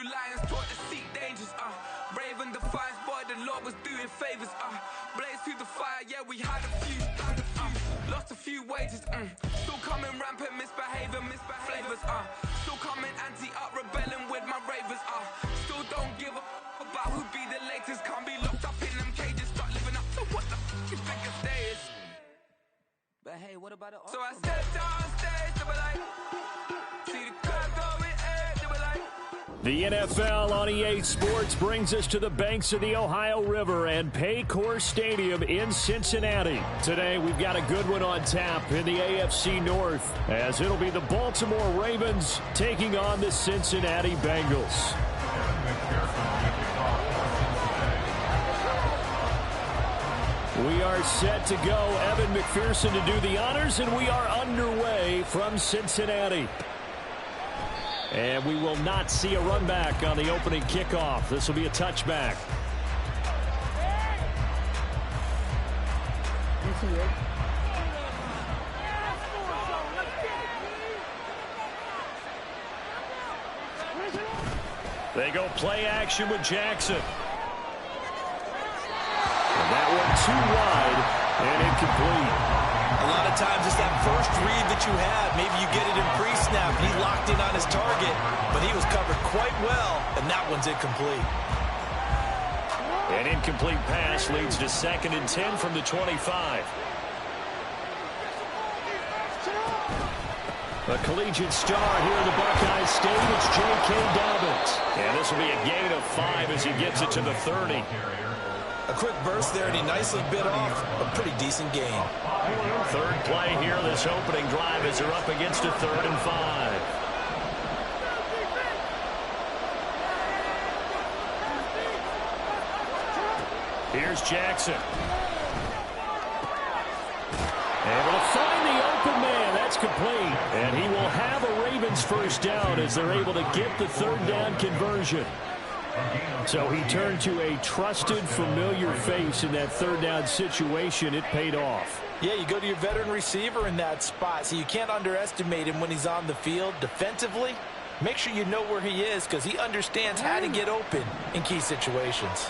lions taught to seek dangers. Raven defiance, boy, the Lord was doing favors. Blaze through the fire, yeah, we had a few. Lost a few wages. Still coming rampant, misbehavior, flavors. Still coming anti-up, rebelling with my ravers. Still don't give up about who be the latest. Can't be locked up in them cages. Start living up to what the f you think a day is. But hey, what about it? So I stepped on stage, they were like, see the crowd going, they were like. The NFL on EA Sports brings us to the banks of the Ohio River and Paycor Stadium in Cincinnati. Today, we've got a good one on tap in the AFC North, as it'll be the Baltimore Ravens taking on the Cincinnati Bengals. We are set to go. Evan McPherson to do the honors, and we are underway from Cincinnati. And we will not see a run back on the opening kickoff. This will be a touchback. They go play action with Jackson. And that one too wide and incomplete. A lot of times it's that first read that you have. Maybe you get it in pre-snap. He locked in on his target, but he was covered quite well, and that one's incomplete. An incomplete pass leads to 2nd and 10 from the 25. A collegiate star here in the Buckeye State. It's J.K. Dobbins. And this will be a gain of 5 as he gets it to the 30. A quick burst there, and he nicely bit off a pretty decent gain. Third play here, this opening drive as they're up against a 3rd and 5. Here's Jackson. Able to find the open man. That's complete. And he will have a Ravens first down as they're able to get the 3rd down conversion. So he turned to a trusted, familiar face in that 3rd down situation. It paid off. Yeah, you go to your veteran receiver in that spot, so you can't underestimate him when he's on the field. Defensively, make sure you know where he is because he understands how to get open in key situations.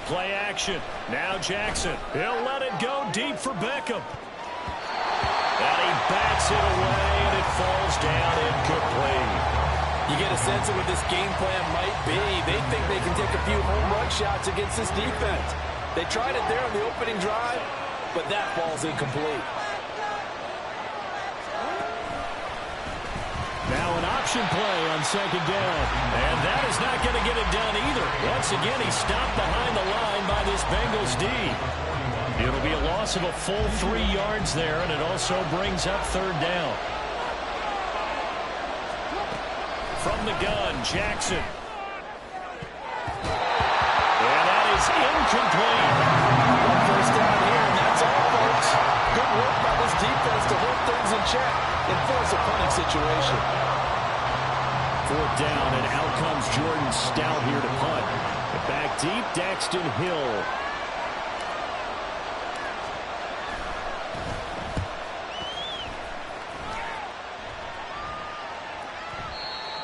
Play action. Now Jackson. He'll let it go deep for Beckham. And he bats it away, and it falls down incomplete. You get a sense of what this game plan might be. They think they can take a few home run shots against this defense. They tried it there on the opening drive, but that ball's incomplete. Now an option play on 2nd down. And that is not going to get it done either. Once again, he's stopped behind the line by this Bengals D. It'll be a loss of a full 3 yards there, and it also brings up 3rd down. From the gun, Jackson. And that is incomplete. First down here, and that's all, folks. Good work by this defense to hold things in check and force a punting situation. 4th down, and out comes Jordan Stout here to punt. Back deep, Daxton Hill.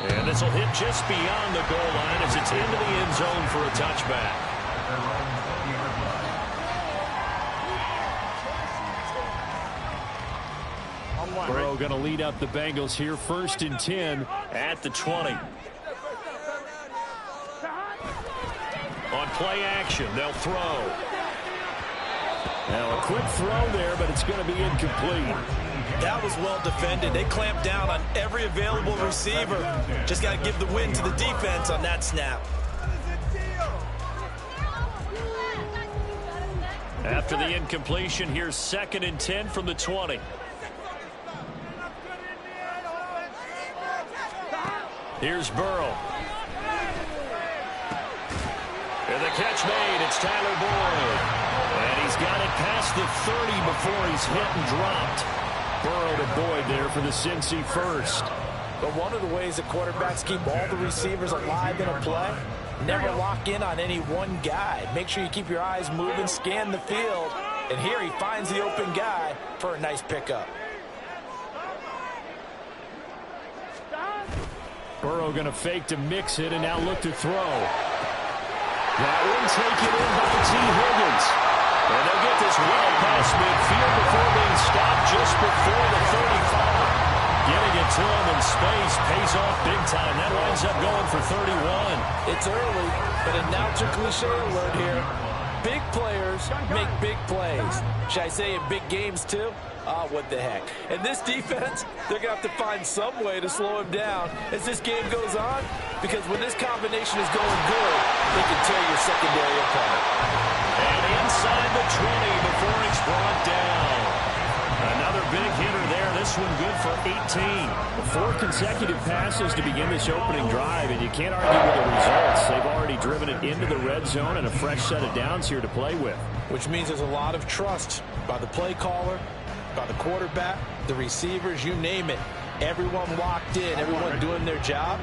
And this will hit just beyond the goal line as it's into the end zone for a touchback. Burrow going to lead up the Bengals here, 1st and 10 at the 20. On play action, they'll throw. Now a quick throw there, but it's going to be incomplete. That was well defended. They clamped down on every available receiver. Just got to give the win to the defense on that snap. After the incompletion, here's 2nd and 10 from the 20. Here's Burrow. And the catch made. It's Tyler Boyd. And he's got it past the 30 before he's hit and dropped. Burrow to Boyd there for the Cincy first. But one of the ways that quarterbacks keep all the receivers alive in a play, never lock in on any one guy. Make sure you keep your eyes moving, scan the field. And here he finds the open guy for a nice pickup. Burrow going to fake to mix it and now look to throw. That one taken in by T. Higgins. And they'll get this well past midfield before being stopped just before the 35. Getting it to him in space pays off big time. That winds up going for 31. It's early, but announcer cliche alert here. Big players make big plays. Should I say in big games too? What the heck. And this defense, they're going to have to find some way to slow him down as this game goes on, because when this combination is going good, they can tear your secondary apart. And inside the 20 before he's brought down. Another big hitter there. This one good for 18. 4 consecutive passes to begin this opening drive, and you can't argue with the results. They've already driven it into the red zone and a fresh set of downs here to play with. Which means there's a lot of trust by the play caller, by the quarterback, the receivers, you name it. Everyone locked in, everyone doing their job.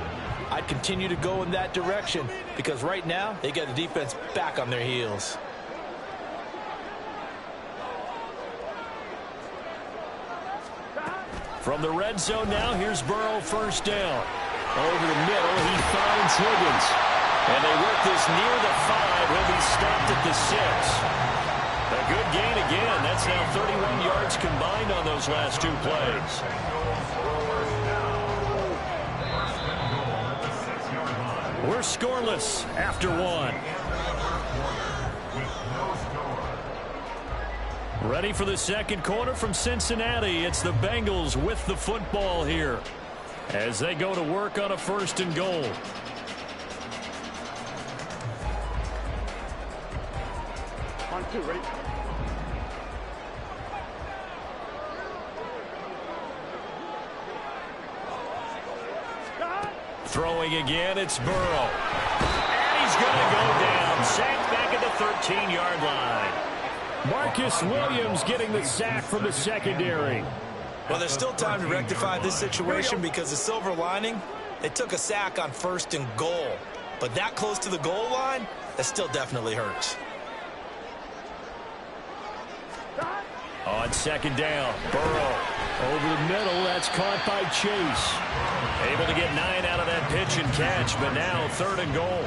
I'd continue to go in that direction because right now they got the defense back on their heels. From the red zone now, here's Burrow, first down. Over the middle, he finds Higgins. And they work this near the 5. He'll be stopped at the 6. A good gain again. That's now 31 yards combined on those last 2 plays. We're scoreless after 1. Ready for the second quarter from Cincinnati. It's the Bengals with the football here as they go to work on a 1st and goal. On 2, ready? Throwing again, it's Burrow. And he's going to go down. Sacked back at the 13-yard line. Marcus Williams getting the sack from the secondary. Well, there's still time to rectify this situation because the silver lining, they took a sack on 1st and goal. But that close to the goal line, that still definitely hurts. On 2nd down, Burrow over the middle. That's caught by Chase. Able to get 9 out of that pitch and catch, but now 3rd and goal.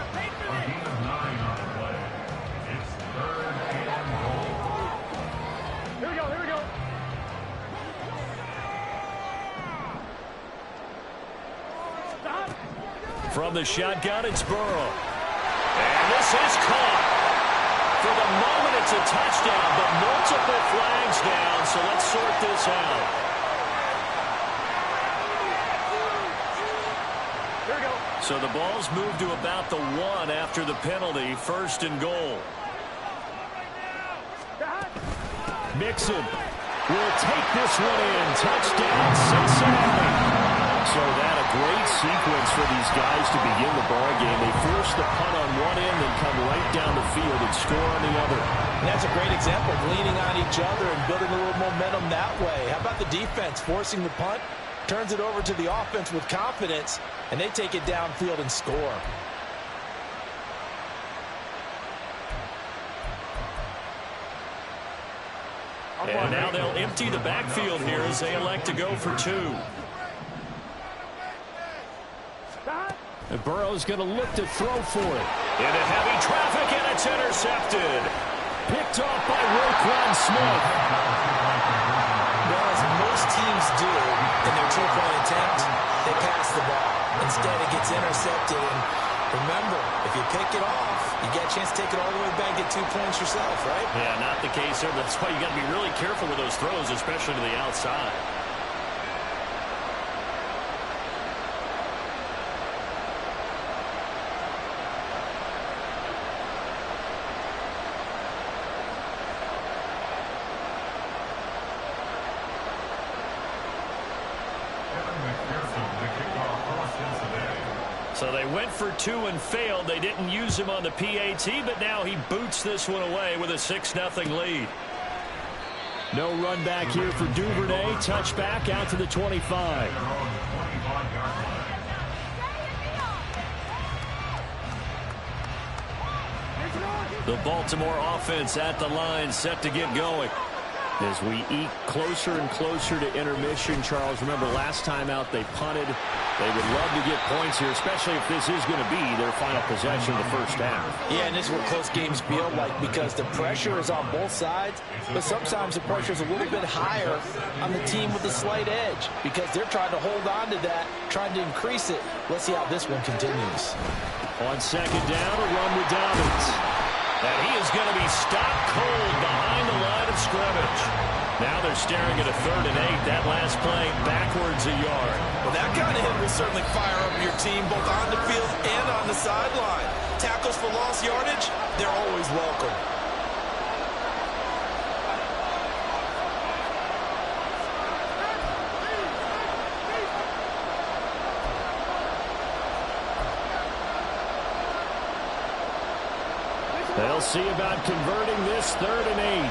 Here we go. From the shotgun, it's Burrow. And this is caught. For the moment, it's a touchdown, but multiple flags down, so let's sort this out. Here we go. So the ball's moved to about the 1 after the penalty, 1st and goal. Mixon will take this one in. Touchdown, Cincinnati. So that a great sequence for these guys to begin the ball game. They force the punt on one end and come right down the field and score on the other. And that's a great example of leaning on each other and building a little momentum that way. How about the defense forcing the punt, turns it over to the offense with confidence, and they take it downfield and score. And now they'll empty the backfield here as they elect to go for 2. And Burrow's going to look to throw for it. Into heavy traffic, and it's intercepted. Picked off by Roquan Smith. Well, as most teams do in their 2-point attempt, they pass the ball. Instead, it gets intercepted. And remember, if you pick it off, you get a chance to take it all the way back, get 2 points yourself, right? Yeah, not the case there. That's why you got to be really careful with those throws, especially to the outside. So they went for 2 and failed. They didn't use him on the PAT, but now he boots this one away with a 6-0 lead. No run back here for Duvernay. Touchback out to the 25. The Baltimore offense at the line, set to get going. As we eke closer and closer to intermission, Charles, remember last time out they punted. They would love to get points here, especially if this is going to be their final possession of the first half. Yeah, and this is what close games feel like because the pressure is on both sides, but sometimes the pressure is a little bit higher on the team with a slight edge because they're trying to hold on to that, trying to increase it. Let's see how this one continues. On second down, a run with Dobbins. And he is going to be stopped cold behind the line of scrimmage. Now they're staring at a 3rd and 8. That last play backwards a yard. Well, that kind of hit will certainly fire up your team both on the field and on the sideline. Tackles for lost yardage, they're always welcome. They'll see about converting this 3rd and 8.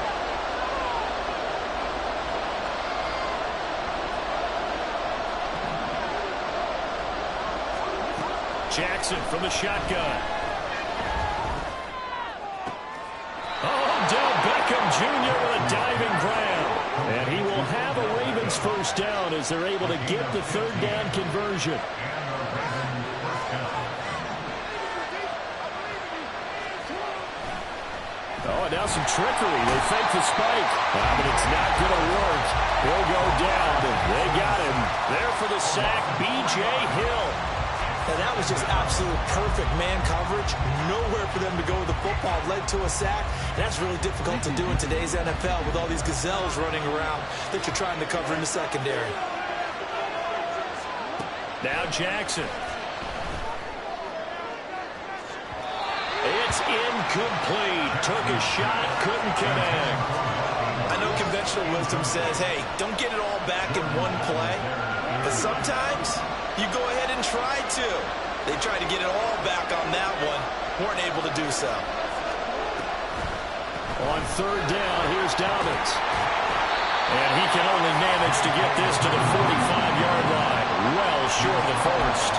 Jackson from the shotgun. Odell Beckham Jr. with a diving grab. And he will have a Ravens first down as they're able to get the 3rd down conversion. Oh, and now some trickery. They fake the spike. But it's not going to work. He'll go down. They got him. There for the sack, B.J. Hill. And that was just absolute perfect man coverage. Nowhere for them to go with the football. Led to a sack. And that's really difficult to do in today's NFL with all these gazelles running around that you're trying to cover in the secondary. Now Jackson. It's incomplete. Took a shot, couldn't connect. I know conventional wisdom says, hey, don't get it all back in one play. But sometimes you go ahead and try to. They tried to get it all back on that one. Weren't able to do so. On 3rd down, here's Dobbins. And he can only manage to get this to the 45-yard line. Well short of the first.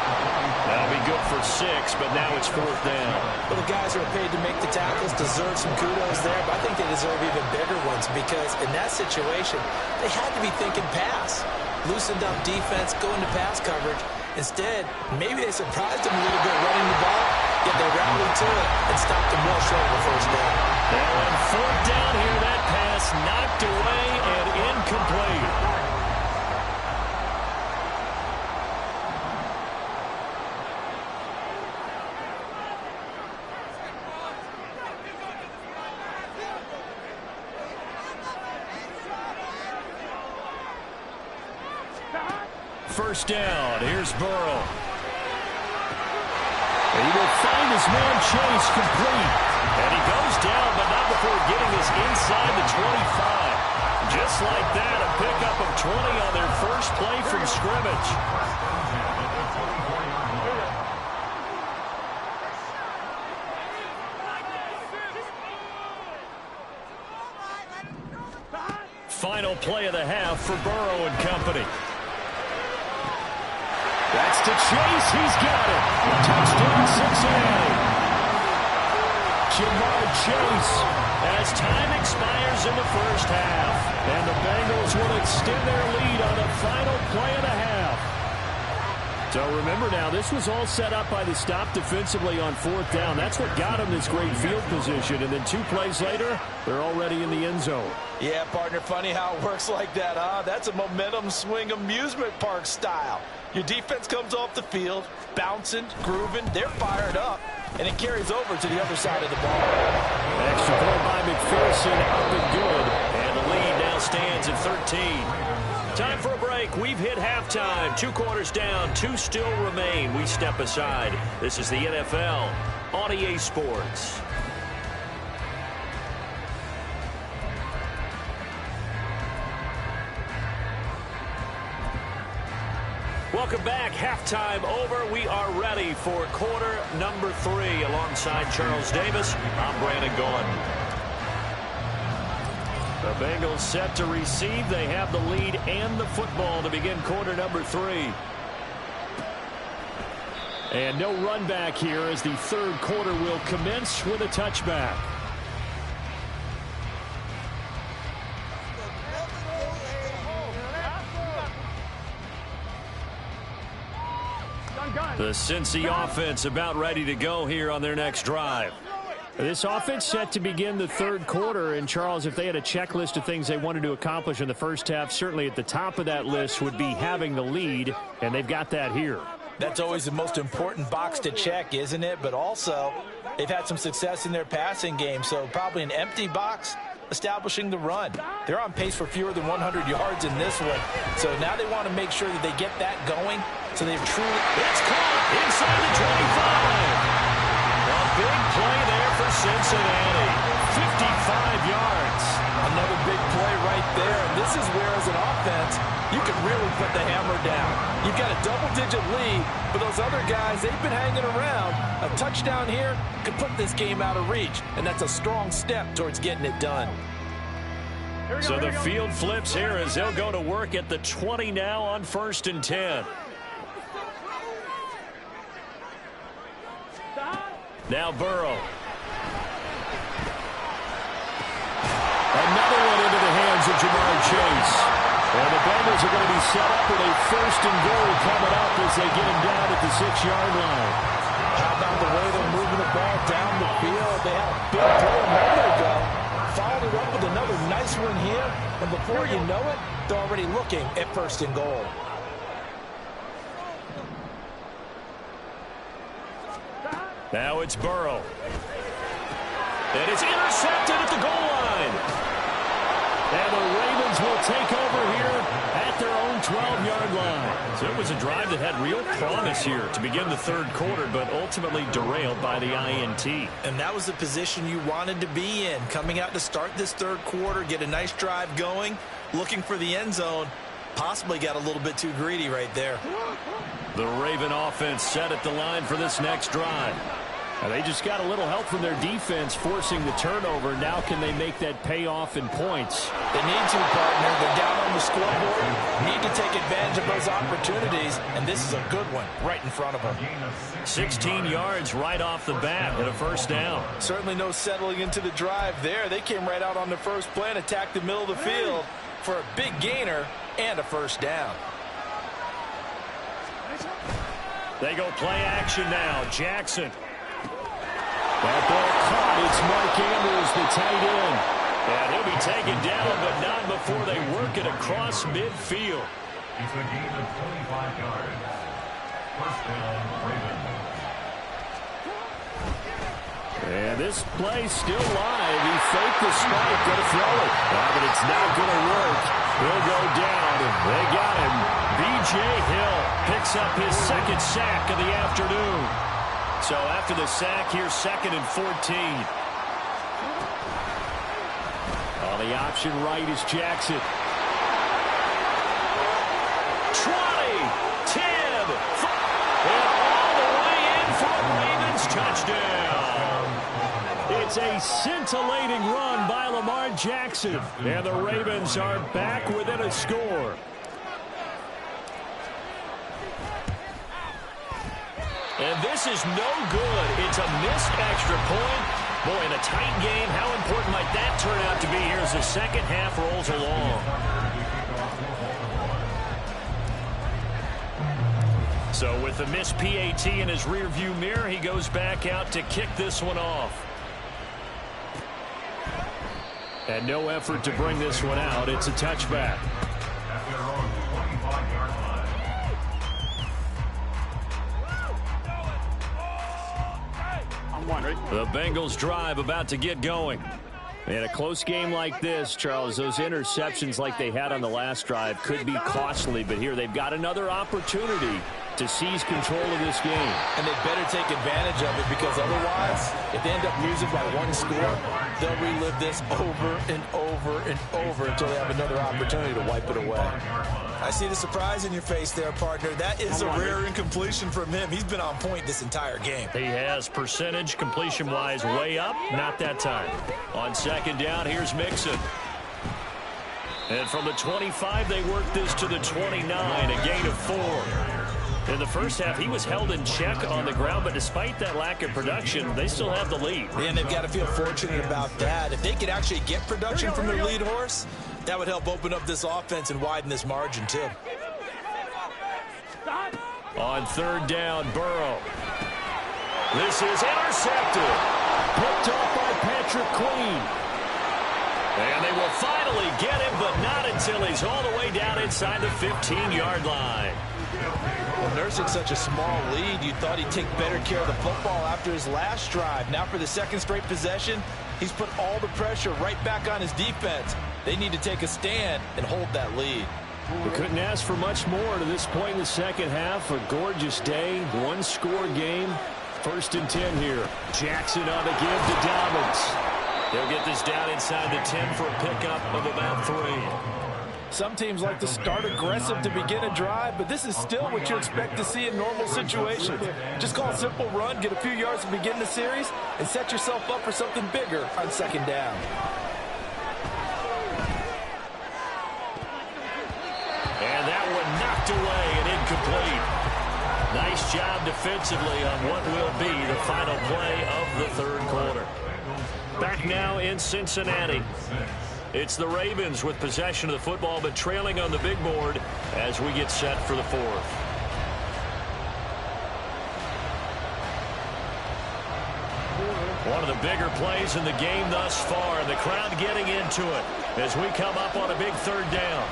That'll be good for 6, but now it's 4th down. Well, the guys who are paid to make the tackles deserve some kudos there, but I think they deserve even bigger ones because in that situation, they had to be thinking pass. Loosened up defense, going to pass coverage. Instead, maybe they surprised him a little bit running the ball, yet they rallied to it and stopped him well short of the first down. And on 4th down here, that pass knocked away and incomplete. First down, here's Burrow. He will find his man Chase complete. And he goes down, but not before getting this inside the 25. Just like that, a pickup of 20 on their first play from scrimmage. Final play of the half for Burrow and company. That's to Chase. He's got it. Touchdown, Cincinnati. Jamar Chase as time expires in the first half. And the Bengals will extend their lead on the final play of the half. So remember now, this was all set up by the stop defensively on 4th down. That's what got them this great field position. And then 2 plays later, they're already in the end zone. Yeah, partner, funny how it works like that, huh? That's a momentum swing amusement park style. Your defense comes off the field, bouncing, grooving, they're fired up, and it carries over to the other side of the ball. Extra point by McPherson, up and good, and the lead now stands at 13. Time for a break. We've hit halftime. 2 quarters down, 2 still remain. We step aside. This is the NFL on EA Sports. Welcome back. Halftime over. We are ready for quarter number 3. Alongside Charles Davis, I'm Brandon Gaudin. The Bengals set to receive. They have the lead and the football to begin quarter number 3. And no run back here as the 3rd quarter will commence with a touchback. The Cincy offense about ready to go here on their next drive. This offense set to begin the third quarter. And, Charles, if they had a checklist of things they wanted to accomplish in the first half, certainly at the top of that list would be having the lead, and they've got that here. That's always the most important box to check, isn't it? But also, they've had some success in their passing game, so probably an empty box establishing the run. They're on pace for fewer than 100 yards in this one, so now they want to make sure that they get that going, so they've truly... It's caught inside the 25. A big play there for Cincinnati. 55 yards. Another big play right there, and this is where, as an offense, you can really put the hammer down. You've got a double-digit lead, but those other guys, they've been hanging around. A touchdown here could put this game out of reach, and that's a strong step towards getting it done. So the field flips here as they'll go to work at the 20 now on 1st and 10. Now Burrow. Another one into the hands of Jamar Chase. And the Bengals are going to be set up with a 1st and goal coming up as they get him down at the 6-yard line. How about the way they're moving the ball down the field? They had a big play a moment ago. Followed it up with another nice one here. And before you know it, they're already looking at 1st and goal. Now it's Burrow. And it's intercepted at the goal line. And the Ravens will take over here at their own 12-yard line. So it was a drive that had real promise here to begin the third quarter, but ultimately derailed by the INT. And that was the position you wanted to be in. Coming out to start this third quarter, get a nice drive going, looking for the end zone. Possibly got a little bit too greedy right there. The Raven offense set at the line for this next drive. And they just got a little help from their defense forcing the turnover. Now can they make that pay off in points? They need to, partner. They're down on the scoreboard. Need to take advantage of those opportunities. And this is a good one right in front of them. 16 yards right off the bat and a 1st down. Certainly no settling into the drive there. They came right out on the first play and attacked the middle of the field for a big gainer and a 1st down. They go play action now. Jackson. That ball caught. It's Mark Andrews, the tight end. And he'll be taken down, but not before they work it across midfield. It's a gain of 25 yards. 1st down, Ravens. And this play still live. He faked the spike, going to throw it. But it's not going to work. He'll go down. They got him. B.J. Hill picks up his 2nd sack of the afternoon. So after the sack, here's 2nd and 14. On the option right is Jackson. 20, 10, 5, and all the way in for a Ravens touchdown. It's a scintillating run by Lamar Jackson, and the Ravens are back within a score. And this is no good. It's a missed extra point. Boy, in a tight game, how important might that turn out to be here as the second half rolls along? So with the missed PAT in his rearview mirror, he goes back out to kick this one off. And no effort to bring this one out. It's a touchback. The Bengals drive about to get going. In a close game like this, Charles, those interceptions like they had on the last drive could be costly, but here they've got another opportunity to seize control of this game. And they better take advantage of it, because otherwise, if they end up losing by 1 score, they'll relive this over and over and over until they have another opportunity to wipe it away. I see the surprise in your face there, partner. That is a rare incompletion from him. He's been on point this entire game. He has. Percentage, completion-wise, way up. Not that time. On 2nd down, here's Mixon. And from the 25, they work this to the 29, a gain of 4. In the first half, he was held in check on the ground, but despite that lack of production, they still have the lead. And they've got to feel fortunate about that. If they could actually get production from their lead horse, that would help open up this offense and widen this margin, too. On third down, Burrow. This is intercepted. Picked off by Patrick Queen. And they will finally get him, but not until he's all the way down inside the 15-yard line. Well, nursing such a small lead, you thought he'd take better care of the football after his last drive. Now for the second straight possession, he's put all the pressure right back on his defense. They need to take a stand and hold that lead. We couldn't ask for much more to this point in the second half. A gorgeous day, one-score game. 1st and 10 here. Jackson on the give to Dobbins. They'll get this down inside the 10 for a pickup of about 3. Some teams like to start aggressive to begin a drive, but this is still what you expect to see in normal situations. Just call a simple run, get a few yards to begin the series, and set yourself up for something bigger on second down. And that one knocked away and incomplete. Nice job defensively on what will be the final play of the third quarter. Back now in Cincinnati. It's the Ravens with possession of the football, but trailing on the big board as we get set for the fourth. One of the bigger plays in the game thus far, and the crowd getting into it as we come up on a big third down.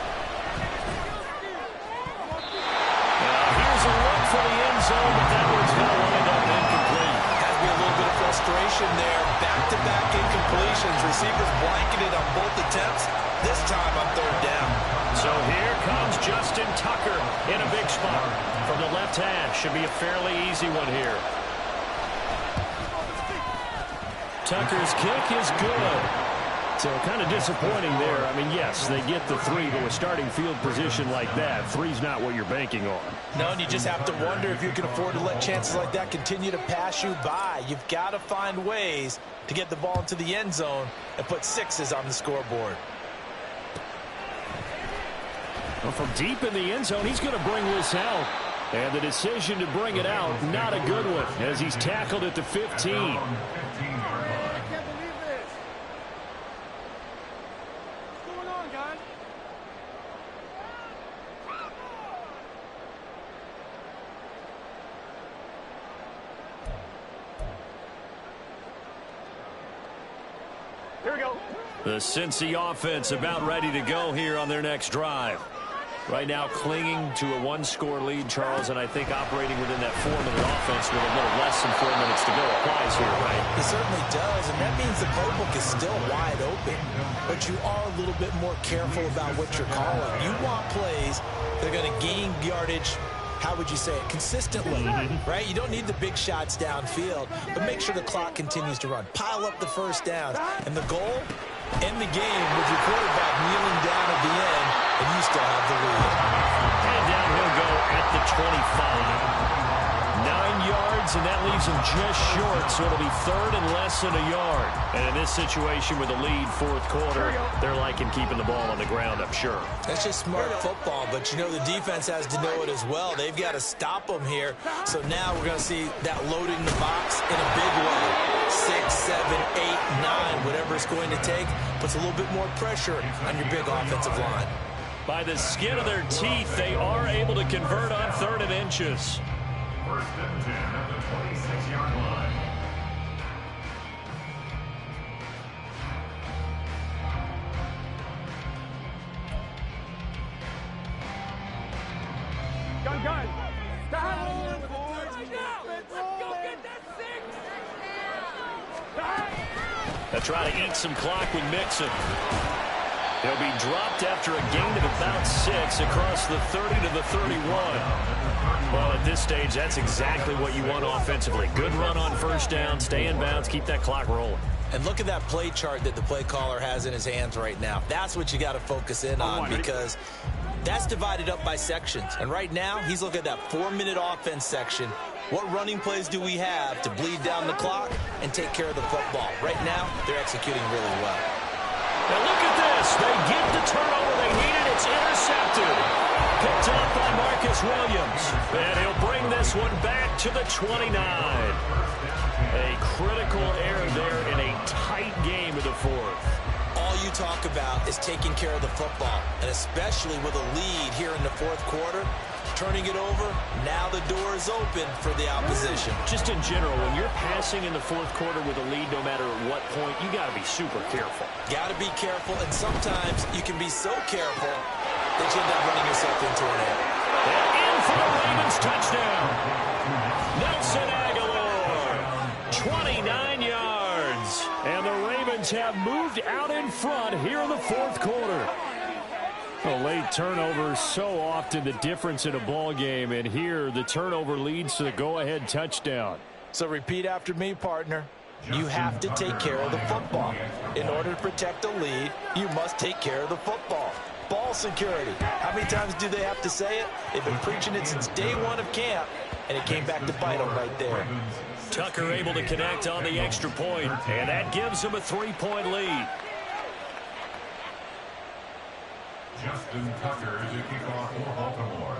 Here's a look for the end zone, but that one's going to wind up incomplete. Has to be a little bit of frustration there. Back-to-back incompletions. Receivers blanketed on both attempts, this time on third down. So here comes Justin Tucker in a big spot. From the left hash, should be a fairly easy one here. Tucker's kick is good. So kind of disappointing there. I mean, yes, they get the 3, but with starting field position like that, 3's not what you're banking on. No, and you just have to wonder if you can afford to let chances like that continue to pass you by. You've got to find ways to get the ball into the end zone and put 6s on the scoreboard. Well, from deep in the end zone, he's going to bring this out. And the decision to bring it out, not a good one, as he's tackled at the 15. Here we go. The Cincy offense about ready to go here on their next drive. Right now clinging to a 1-score lead, Charles, and I think operating within that 4-minute offense with a little less than 4 minutes to go applies here, right? It certainly does, and that means the playbook is still wide open. But you are a little bit more careful about what you're calling. You want plays that are going to gain yardage, how would you say it, consistently, right? You don't need the big shots downfield, but make sure the clock continues to run. Pile up the first downs. And the goal, end the game with your quarterback kneeling down at the end, and you still have the lead. And down he'll go at the 25. 9 yards, and that leaves him just short, so it'll be 3rd and less than a yard. And in this situation with a lead, 4th quarter, they're liking keeping the ball on the ground, I'm sure. That's just smart football, but you know the defense has to know it as well. They've got to stop them here. So now we're going to see that loading the box in a big way. 6, 7, 8, 9, whatever it's going to take, puts a little bit more pressure on your big offensive line. By the skin of their teeth, they are able to convert on 3rd and inches. 1st and 10 at the 26-yard line. Gun. Stop rolling forward. Let's go get that 6. They'll try to eat some clock with Mixon. He'll be dropped after a gain of about 6 across the 30 to the 31. Well, at this stage, that's exactly what you want offensively. Good run on 1st down, stay in bounds, keep that clock rolling. And look at that play chart that the play caller has in his hands right now. That's what you got to focus in on, because that's divided up by sections. And right now, he's looking at that 4-minute offense section. What running plays do we have to bleed down the clock and take care of the football? Right now, they're executing really well. Now look at this. They get the turnover they needed. It's intercepted. Picked up by Marcus Williams. And he'll bring this one back to the 29. A critical error there in a tight game of the 4th. All you talk about is taking care of the football, and especially with a lead here in the fourth quarter, turning it over, now the door is open for the opposition. Just in general, when you're passing in the fourth quarter with a lead, no matter at what point, you got to be super careful. Got to be careful, and sometimes you can be so careful that you end up running yourself into an error. And in for the Ravens touchdown. Nelson Aguilar, 29 yards. And the Ravens have moved out in front here in the fourth quarter. A late turnover, so often the difference in a ball game, and here the turnover leads to the go-ahead touchdown. So repeat after me, partner. You have to take care of the football. In order to protect a lead, you must take care of the football. Ball security. How many times do they have to say it? They've been preaching it since day one of camp, and it came back to bite them right there. Tucker able to connect on the extra point, and that gives him a 3-point lead. Justin Tucker to kick off for Baltimore.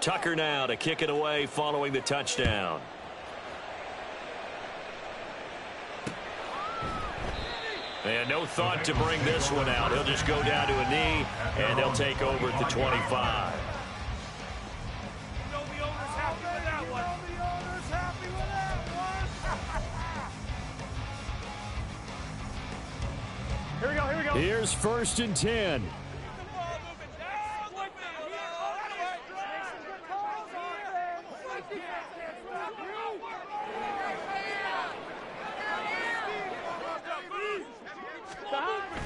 Tucker now to kick it away following the touchdown. And no thought to bring this one out. He'll just go down to a knee, and they'll take over at the 25. Here we go, here we go. Here's 1st and 10.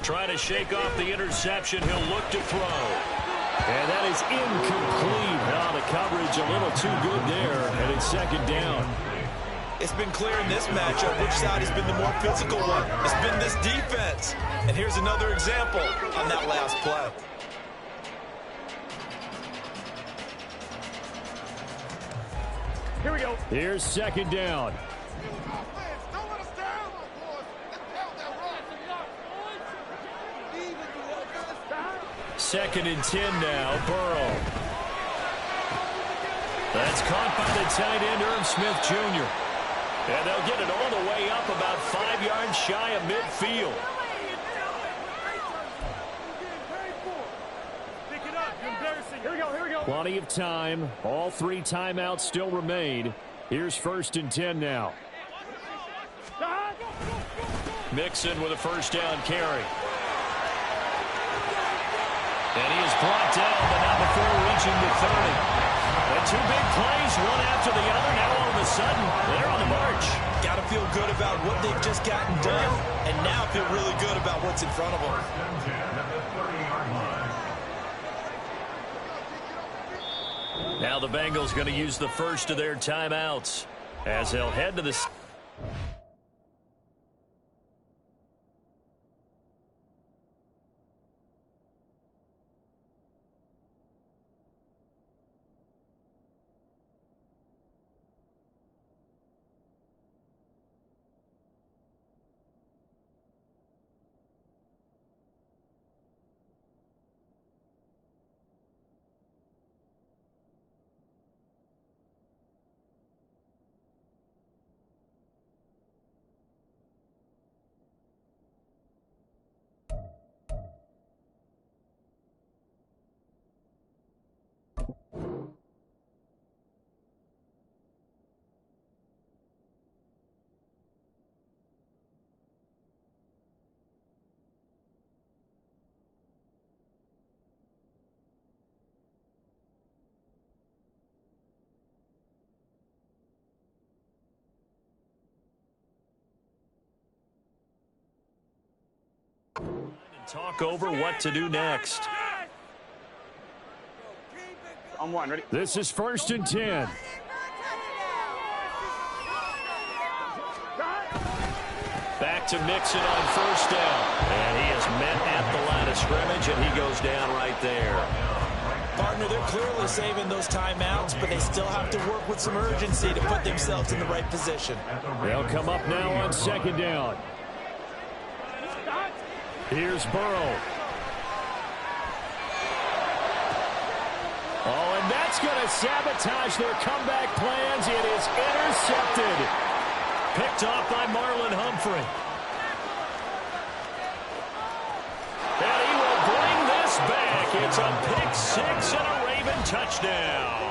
Trying to shake off the interception. He'll look to throw. And that is incomplete. Now the coverage a little too good there, and it's 2nd down. It's been clear in this matchup which side has been the more physical one. It's been this defense. And here's another example on that last play. Here we go. Here's 2nd down. 2nd and 10 now. Burrow. That's caught by the tight end, Irv Smith Jr. And they'll get it all the way up about 5 yards shy of midfield. Here we go, here we go. Plenty of time. All 3 timeouts still remain. Here's 1st and 10 now. Mixon with a 1st down carry. And he is brought down, but not before reaching the 30. And 2 big plays, one after the other. Now all of a sudden, they're on the march. Got to feel good about what they've just gotten done, and now feel really good about what's in front of them. Now the Bengals going to use the first of their timeouts as they'll head to the... Talk over what to do next. On 1, ready? This is 1st and 10. Back to Mixon on 1st down. And he is met at the line of scrimmage, and he goes down right there. Partner, they're clearly saving those timeouts, but they still have to work with some urgency to put themselves in the right position. They'll come up now on 2nd down. Here's Burrow. Oh, and that's going to sabotage their comeback plans. It is intercepted. Picked off by Marlon Humphrey. It's a pick six and a Raven touchdown.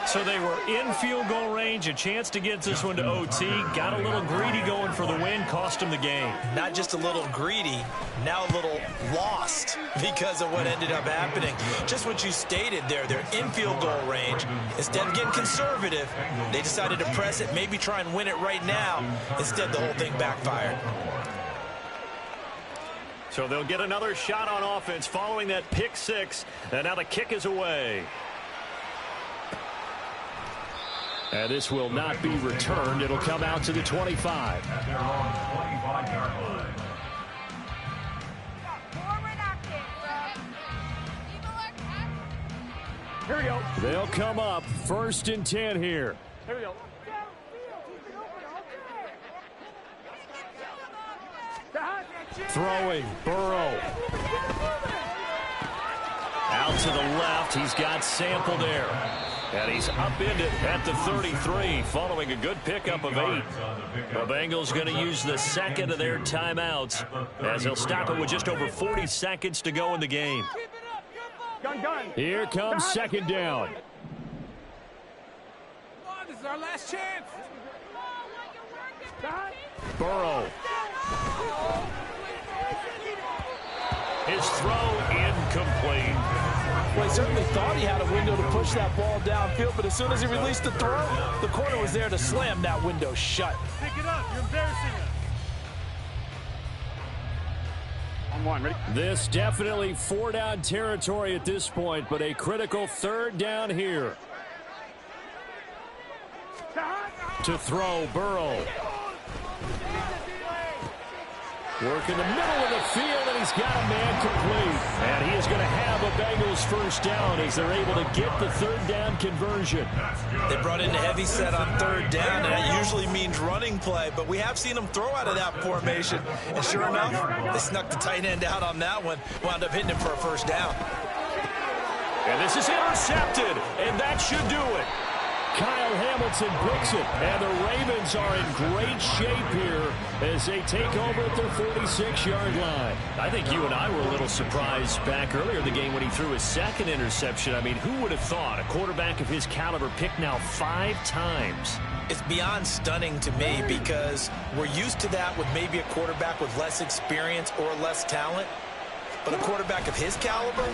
So they were in field goal range, a chance to get this one to OT. Got a little greedy going for the win, cost them the game. Not just a little greedy, now a little lost because of what ended up happening. Just what you stated there, they're in field goal range. Instead of getting conservative, they decided to press it, maybe try and win it right now. Instead, the whole thing backfired. So they'll get another shot on offense following that pick six, and now the kick is away. And this will not be returned. It'll come out to the 25. At their own 25-yard line. Here we go. They'll come up 1st and 10 here. Here we go. Throwing, Burrow. Out to the left. He's got Sample there. And he's upended at the 33 following a good pickup of 8. The Bengals going to use the second of their timeouts as they'll stop it with just over 40 seconds to go in the game. Gun. Here comes 2nd down. This is our last chance. Burrow. His throw incomplete. Well, he certainly thought he had a window to push that ball downfield, but as soon as he released the throw, the corner was there to slam that window shut. Pick it up. You're embarrassing us. On one. Ready? This definitely 4-down territory at this point, but a critical 3rd down here. To throw, Burrow. Work in the middle of the field, and he's got a man complete. And he is going to have a Bengals 1st down as they're able to get the 3rd down conversion. They brought in a heavy set on 3rd down, and that usually means running play, but we have seen them throw out of that formation. And sure enough, they snuck the tight end out on that one, wound up hitting him for a 1st down. And this is intercepted, and that should do it. Kyle Hamilton picks it, and the Ravens are in great shape here as they take over at their 46-yard line. I think you and I were a little surprised back earlier in the game when he threw his 2nd interception. I mean, who would have thought a quarterback of his caliber picked now 5 times? It's beyond stunning to me because we're used to that with maybe a quarterback with less experience or less talent. But a quarterback of his caliber,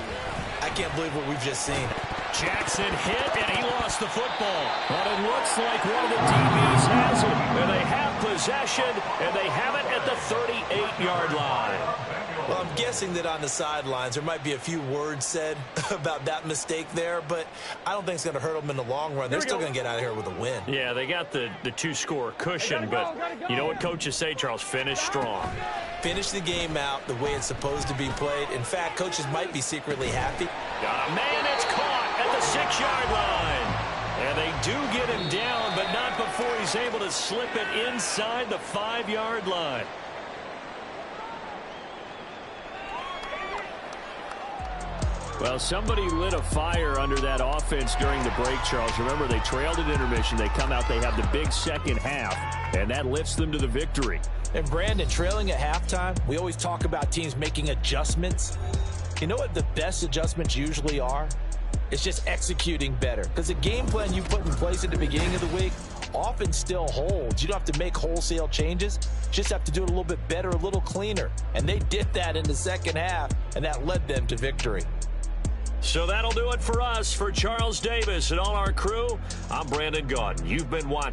I can't believe what we've just seen. Jackson hit, and he lost the football. But it looks like one of the DBs has it. And they have possession, and they have it at the 38-yard line. Well, I'm guessing that on the sidelines there might be a few words said about that mistake there, but I don't think it's going to hurt them in the long run. They're still going to get out of here with a win. Yeah, they got the 2-score cushion, but you know what coaches say, Charles? Finish strong. Finish the game out the way it's supposed to be played. In fact, coaches might be secretly happy. Got a man, it's caught at the 6-yard line. And they do get him down, but not before he's able to slip it inside the 5-yard line. Well, somebody lit a fire under that offense during the break, Charles. Remember, they trailed at intermission. They come out, they have the big second half, and that lifts them to the victory. And, Brandon, trailing at halftime, we always talk about teams making adjustments. You know what the best adjustments usually are? It's just executing better. Because the game plan you put in place at the beginning of the week often still holds. You don't have to make wholesale changes. You just have to do it a little bit better, a little cleaner. And they did that in the second half, and that led them to victory. So that'll do it for us. For Charles Davis and all our crew, I'm Brandon Gaudin. You've been watching